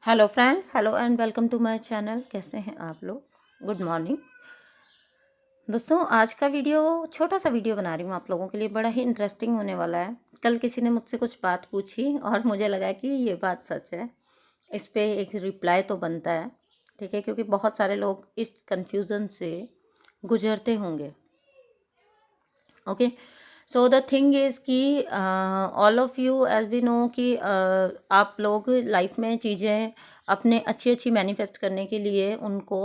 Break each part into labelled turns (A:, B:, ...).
A: Hello friends, hello and welcome to my channel. कैसे हैं आप लोग? गुड मॉर्निंग दोस्तों। आज का वीडियो छोटा सा वीडियो बना रही हूँ आप लोगों के लिए, बड़ा ही इंटरेस्टिंग होने वाला है। कल किसी ने मुझसे कुछ बात पूछी और मुझे लगा कि ये बात सच है, इस पे एक रिप्लाई तो बनता है, ठीक है, क्योंकि बहुत सारे लोग इस कन्फ्यूज़न से गुजरते होंगे। Okay, so the thing is कि all of you as we know कि आप लोग लाइफ में चीज़ें अपने अच्छी अच्छी मैनिफेस्ट करने के लिए उनको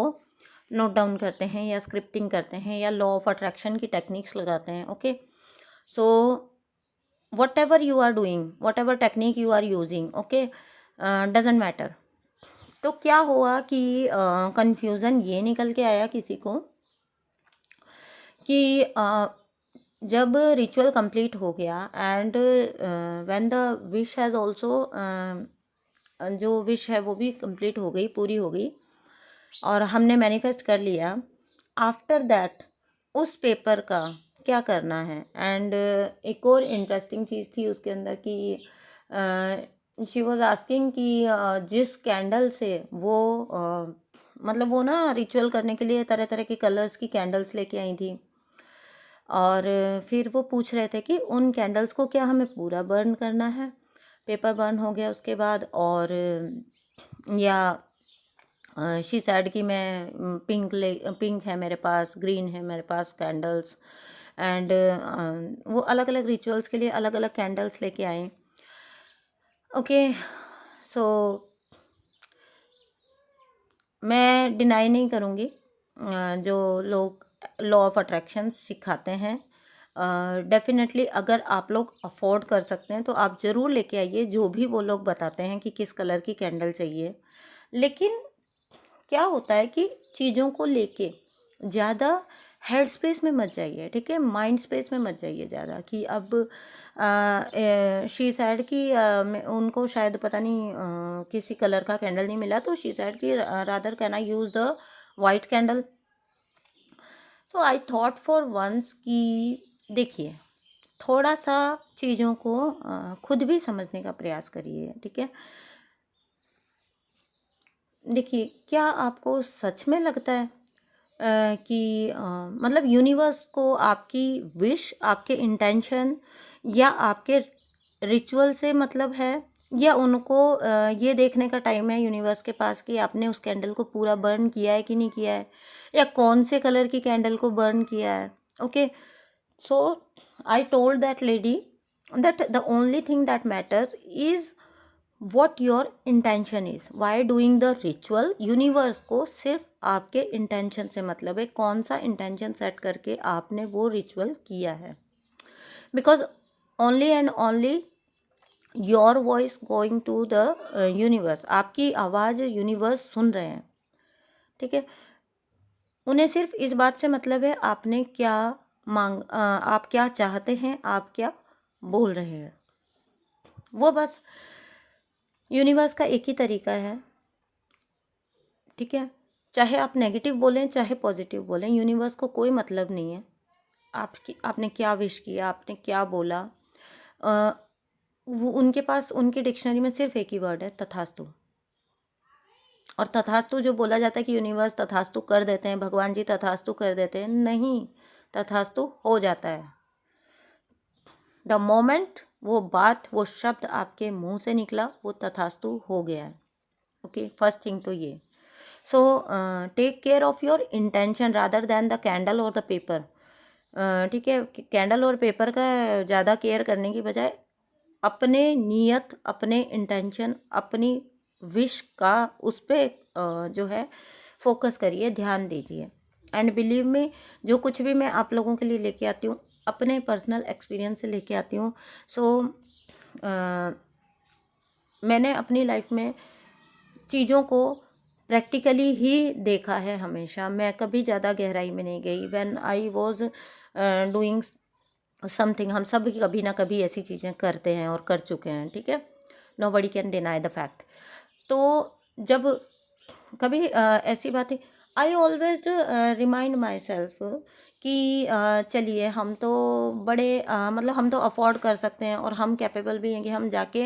A: नोट डाउन करते हैं या स्क्रिप्टिंग करते हैं या लॉ ऑफ अट्रैक्शन की टेक्निक्स लगाते हैं। Okay, so whatever you are doing, whatever technique you are using, okay, doesn't matter. तो क्या हुआ कि कन्फ्यूज़न ये निकल के आया किसी को कि जब रिचुअल कंप्लीट हो गया and when the wish has also, जो विश है वो भी कंप्लीट हो गई, पूरी हो गई और हमने मैनिफेस्ट कर लिया। आफ्टर दैट उस पेपर का क्या करना है? एंड एक और इंटरेस्टिंग चीज़ थी उसके अंदर कि शी वॉज आस्किंग कि जिस कैंडल से वो मतलब वो ना रिचुअल करने के लिए तरह तरह के कलर्स की कैंडल्स लेके आई थी और फिर वो पूछ रहे थे कि उन कैंडल्स को क्या हमें पूरा बर्न करना है, पेपर बर्न हो गया उसके बाद, और या शी सैड कि मैं पिंक है मेरे पास, ग्रीन है मेरे पास कैंडल्स, एंड वो अलग अलग रिचुअल्स के लिए अलग अलग कैंडल्स लेके आए। ओके, सो मैं डिनाई नहीं करूँगी जो लोग लॉ ऑफ अट्रैक्शन सिखाते हैं। डेफिनेटली अगर आप लोग अफोर्ड कर सकते हैं तो आप ज़रूर लेके आइए जो भी वो लोग बताते हैं कि किस कलर की कैंडल चाहिए। लेकिन क्या होता है कि चीज़ों को लेके ज़्यादा हेड स्पेस में मत जाइए, ठीक है, माइंड स्पेस में मत जाइए ज़्यादा कि अब शी सैड कि उनको शायद पता नहीं किसी कलर का कैंडल नहीं मिला, तो शी सैड कि rather can I use the white candle. So I thought for once कि देखिए, थोड़ा सा चीज़ों को खुद भी समझने का प्रयास करिए, ठीक है। देखिए, क्या आपको सच में लगता है कि मतलब यूनिवर्स को आपकी विश, आपके इंटेंशन या आपके रिचुअल से मतलब है, या उनको ये देखने का टाइम है यूनिवर्स के पास कि आपने उस कैंडल को पूरा बर्न किया है कि नहीं किया है, या कौन से कलर की कैंडल को बर्न किया है। Okay, so I told that lady that the only thing that matters is what your intention is while doing the ritual। Universe को सिर्फ आपके इंटेंशन से मतलब है, कौन सा इंटेंशन सेट करके आपने वो रिचुअल किया है, because only and only your voice going to the universe. आपकी आवाज़ यूनिवर्स सुन रहे हैं, ठीक है। उन्हें सिर्फ इस बात से मतलब है आपने क्या आप क्या चाहते हैं, आप क्या बोल रहे हैं, वो बस यूनिवर्स का एक ही तरीका है, ठीक है। चाहे आप नेगेटिव बोलें चाहे पॉजिटिव बोलें, यूनिवर्स को कोई मतलब नहीं है आपने क्या विश किया, आपने क्या बोला। वो उनके पास, उनकी डिक्शनरी में सिर्फ एक ही वर्ड है, तथास्तु। और तथास्तु जो बोला जाता है कि यूनिवर्स तथास्तु कर देते हैं, भगवान जी तथास्तु कर देते हैं, नहीं, तथास्तु हो जाता है द मोमेंट वो बात, वो शब्द आपके मुंह से निकला, वो तथास्तु हो गया है। ओके, फर्स्ट थिंग तो ये। So take care of your intention rather than the candle और द पेपर, ठीक है। कैंडल और पेपर का ज़्यादा केयर करने की बजाय अपने नियत, अपने इंटेंशन, अपनी विश का उस पर जो है फोकस करिए, ध्यान दीजिए। एंड बिलीव में, जो कुछ भी मैं आप लोगों के लिए लेके आती हूँ अपने पर्सनल एक्सपीरियंस से लेके आती हूँ। सो मैंने अपनी लाइफ में चीज़ों को प्रैक्टिकली ही देखा है हमेशा, मैं कभी ज़्यादा गहराई में नहीं गई। When I was doing something, हम सब कभी ना कभी ऐसी चीज़ें करते हैं और कर चुके हैं, ठीक है, nobody can deny the fact. तो जब कभी ऐसी बातें, I always remind my self कि चलिए हम तो बड़े मतलब हम तो अफोर्ड कर सकते हैं और हम कैपेबल भी हैं कि हम जाके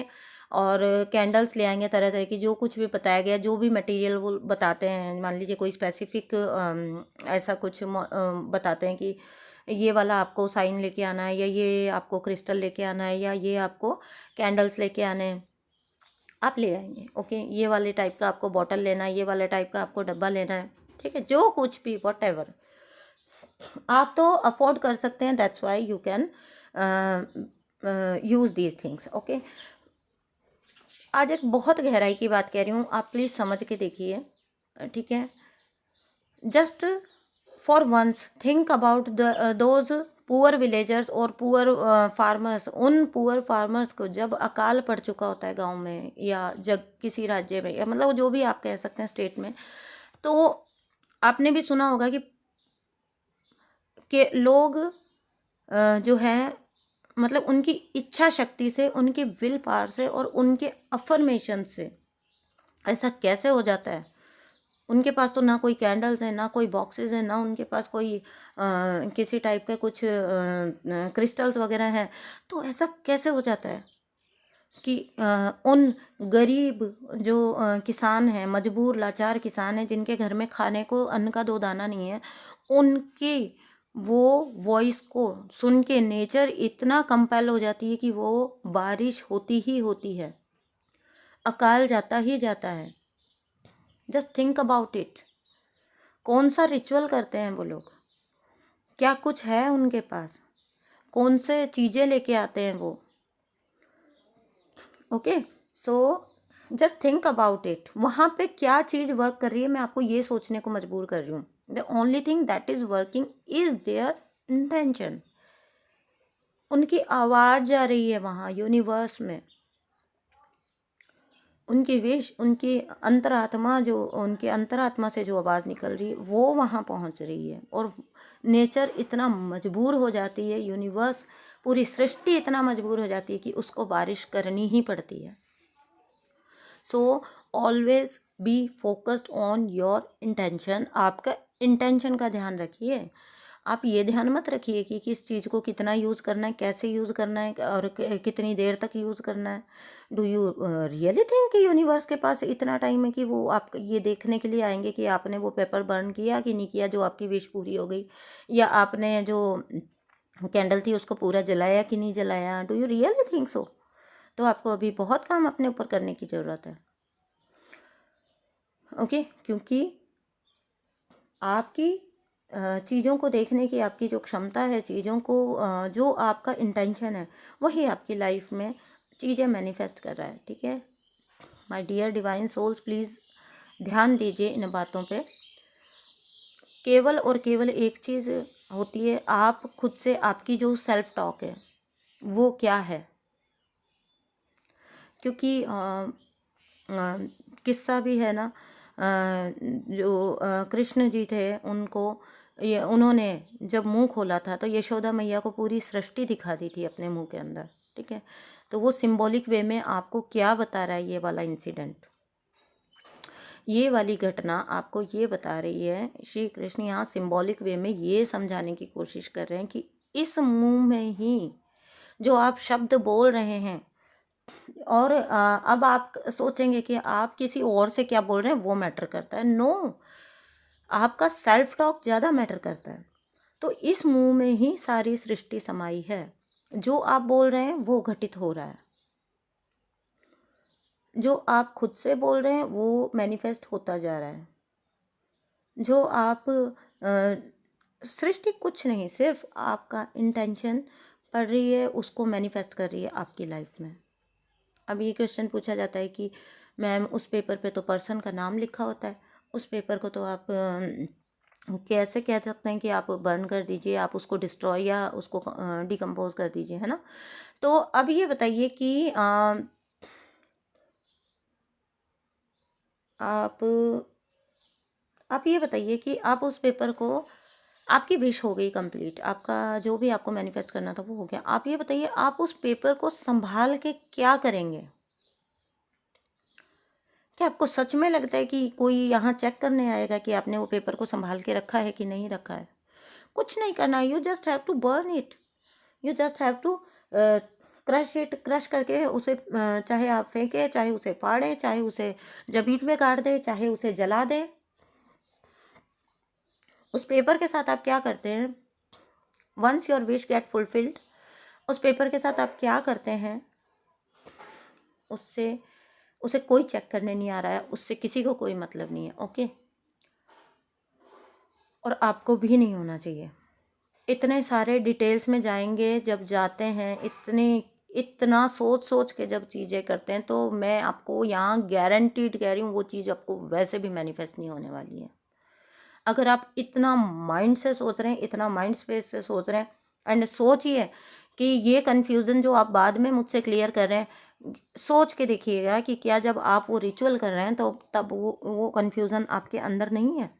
A: और कैंडल्स ले आएंगे तरह तरह की, जो कुछ भी बताया गया, जो भी मटेरियल वो बताते हैं, मान लीजिए कोई स्पेसिफिक ऐसा कुछ बताते हैं कि ये वाला आपको साइन लेके आना है, या ये आपको क्रिस्टल लेके आना है, या ये आपको कैंडल्स लेके आने हैं, आप ले आएंगे। ओके, ये वाले टाइप का आपको बॉटल लेना है, ये वाले टाइप का आपको डब्बा लेना है, ठीक है, जो कुछ भी वॉट एवर आप तो अफोर्ड कर सकते हैं, that's why you can use these things. Okay, आज एक बहुत गहराई की बात कह रही हूँ, आप प्लीज़ समझ के देखिए, ठीक है। Just for once think about those poor villagers और पुअर फार्मर्स। उन पुअर फार्मर्स को जब अकाल पड़ चुका होता है गांव में, या जग किसी राज्य में, या मतलब जो भी आप कह सकते हैं स्टेट में, तो आपने भी सुना होगा कि लोग जो है, मतलब उनकी इच्छा शक्ति से, उनकी विल पावर से और उनके अफर्मेशन से ऐसा कैसे हो जाता है। उनके पास तो ना कोई कैंडल्स हैं, ना कोई बॉक्सेस हैं, ना उनके पास कोई किसी टाइप के कुछ क्रिस्टल्स वगैरह हैं, तो ऐसा कैसे हो जाता है कि उन गरीब जो किसान हैं, मजबूर लाचार किसान हैं, जिनके घर में खाने को अन्न का दो दाना नहीं है, उनकी वो वॉइस को सुन के नेचर इतना कंपेल हो जाती है कि वो बारिश होती ही होती है, अकाल जाता ही जाता है। Just think about it. कौन सा रिचुअल करते हैं वो लोग, क्या कुछ है उनके पास, कौन से चीज़ें लेके आते हैं वो। Okay, so just think about it, वहाँ पे क्या चीज़ वर्क कर रही है, मैं आपको ये सोचने को मजबूर कर रही हूँ। The only thing that is working is there intention. उनकी आवाज़ जा रही है वहाँ यूनिवर्स में, उनकी विश, उनकी अंतरात्मा, जो उनके अंतरात्मा से जो आवाज़ निकल रही है वो वहाँ पहुँच रही है, और नेचर इतना मजबूर हो जाती है, यूनिवर्स, पूरी सृष्टि इतना मजबूर हो जाती है कि उसको बारिश करनी ही पड़ती है। So always be focused on your intention. आपका इंटेंशन का ध्यान रखिए। आप ये ध्यान मत रखिए कि किस चीज़ को कितना यूज़ करना है, कैसे यूज़ करना है, और कितनी देर तक यूज़ करना है। डू यू रियली थिंक कि यूनिवर्स के पास इतना टाइम है कि वो आप ये देखने के लिए आएंगे कि आपने वो पेपर बर्न किया कि नहीं किया, जो आपकी विश पूरी हो गई, या आपने जो कैंडल थी उसको पूरा जलाया कि नहीं जलाया। Do you really think so? तो आपको अभी बहुत काम अपने ऊपर करने की ज़रूरत है। ओके, क्योंकि आपकी चीज़ों को देखने की आपकी जो क्षमता है, चीज़ों को जो आपका इंटेंशन है, वही आपकी लाइफ में चीज़ें मैनिफेस्ट कर रहा है, ठीक है। My dear divine souls, please ध्यान दीजिए इन बातों पे। केवल और केवल एक चीज़ होती है, आप खुद से, आपकी जो सेल्फ टॉक है वो क्या है। क्योंकि किस्सा भी है ना, जो कृष्ण जी थे, उनको ये उन्होंने जब मुंह खोला था तो यशोदा मैया को पूरी सृष्टि दिखा दी थी अपने मुंह के अंदर, ठीक है। तो वो सिंबॉलिक वे में आपको क्या बता रहा है, ये वाला इंसिडेंट, ये वाली घटना आपको ये बता रही है, श्री कृष्ण यहाँ सिंबॉलिक वे में ये समझाने की कोशिश कर रहे हैं कि इस मुंह में ही जो आप शब्द बोल रहे हैं, और अब आप सोचेंगे कि आप किसी और से क्या बोल रहे हैं वो मैटर करता है। नो, आपका सेल्फ टॉक ज़्यादा मैटर करता है। तो इस मुंह में ही सारी सृष्टि समाई है। जो आप बोल रहे हैं वो घटित हो रहा है, जो आप खुद से बोल रहे हैं वो मैनिफेस्ट होता जा रहा है। जो आप सृष्टि कुछ नहीं, सिर्फ आपका इंटेंशन पढ़ रही है, उसको मैनिफेस्ट कर रही है आपकी लाइफ में। अब ये क्वेश्चन पूछा जाता है कि मैम उस पेपर पे तो पर्सन का नाम लिखा होता है, उस पेपर को तो आप कैसे कह सकते हैं कि आप बर्न कर दीजिए, आप उसको डिस्ट्रॉय या उसको डिकम्पोज कर दीजिए, है ना। तो अब ये बताइए कि आप ये बताइए कि आप उस पेपर को, आपकी विश हो गई कंप्लीट, आपका जो भी आपको मैनिफेस्ट करना था वो हो गया। आप ये बताइए आप उस पेपर को संभाल के क्या करेंगे। क्या आपको सच में लगता है कि कोई यहाँ चेक करने आएगा कि आपने वो पेपर को संभाल के रखा है कि नहीं रखा है? कुछ नहीं करना, you just have to burn it, you just have to crush it, crush करके उसे चाहे आप फेंकें, चाहे उसे फाड़ें, चाहे उसे जमीन में गाड़ दें, चाहे उसे जला दें। उस पेपर के साथ आप क्या करते हैं, once your wish get fulfilled, उस पेपर के साथ आप क्या करते हैं, उससे उसे कोई चेक करने नहीं आ रहा है, उससे किसी को कोई मतलब नहीं है, ओके। और आपको भी नहीं होना चाहिए। इतने सारे डिटेल्स में जाएंगे जब जाते हैं, इतना सोच सोच के जब चीज़ें करते हैं, तो मैं आपको यहाँ गारंटीड कह रही हूँ वो चीज़ आपको वैसे भी मैनिफेस्ट नहीं होने वाली है। अगर आप इतना माइंड से सोच रहे हैं, इतना माइंड स्पेस से सोच रहे हैं, एंड सोचिए कि ये कन्फ्यूज़न जो आप बाद में मुझसे क्लियर कर रहे हैं, सोच के देखिएगा कि क्या जब आप वो रिचुअल कर रहे हैं तो तब वो कन्फ्यूज़न आपके अंदर नहीं है,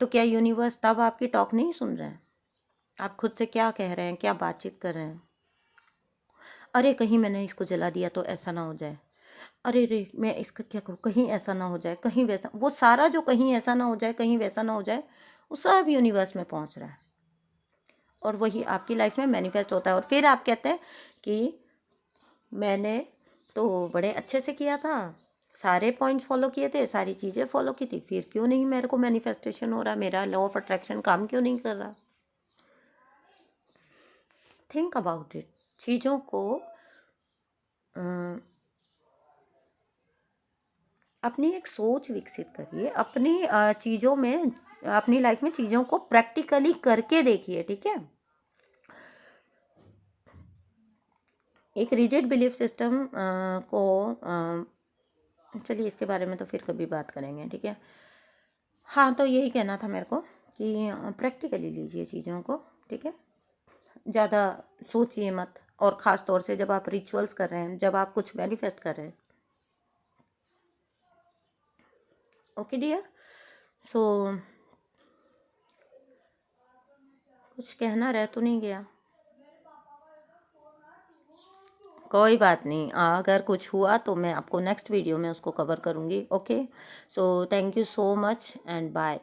A: तो क्या यूनिवर्स तब आपकी टॉक नहीं सुन रहे हैं? आप खुद से क्या कह रहे हैं, क्या बातचीत कर रहे हैं? अरे कहीं मैंने इसको जला दिया तो ऐसा ना हो जाए, अरे रे मैं इसका क्या करूँ, कहीं ऐसा ना हो जाए, कहीं वैसा, वो सारा जो कहीं ऐसा ना हो जाए, कहीं वैसा ना हो जाए, वो सब यूनिवर्स में पहुंच रहा है और वही आपकी लाइफ में मैनिफेस्ट होता है। और फिर आप कहते हैं कि मैंने तो बड़े अच्छे से किया था, सारे पॉइंट्स फॉलो किए थे, सारी चीज़ें फॉलो की थी, फिर क्यों नहीं मेरे को मैनिफेस्टेशन हो रहा, मेरा लॉ ऑफ अट्रैक्शन काम क्यों नहीं कर रहा? Think about it. चीज़ों को अपनी एक सोच विकसित करिए, अपनी चीज़ों में, अपनी लाइफ में चीज़ों को प्रैक्टिकली करके देखिए, ठीक है। एक रिजिड बिलीफ सिस्टम को चलिए इसके बारे में तो फिर कभी बात करेंगे, ठीक है। हाँ, तो यही कहना था मेरे को कि प्रैक्टिकली लीजिए चीज़ों को, ठीक है। ज़्यादा सोचिए मत, और ख़ास तौर से जब आप रिचुअल्स कर रहे हैं, जब आप कुछ मैनिफेस्ट कर रहे हैं, ओके डियर। सो कुछ कहना रह तो नहीं गया? कोई बात नहीं, अगर कुछ हुआ तो मैं आपको नेक्स्ट वीडियो में उसको कवर करूँगी, okay. So thank you so much and bye.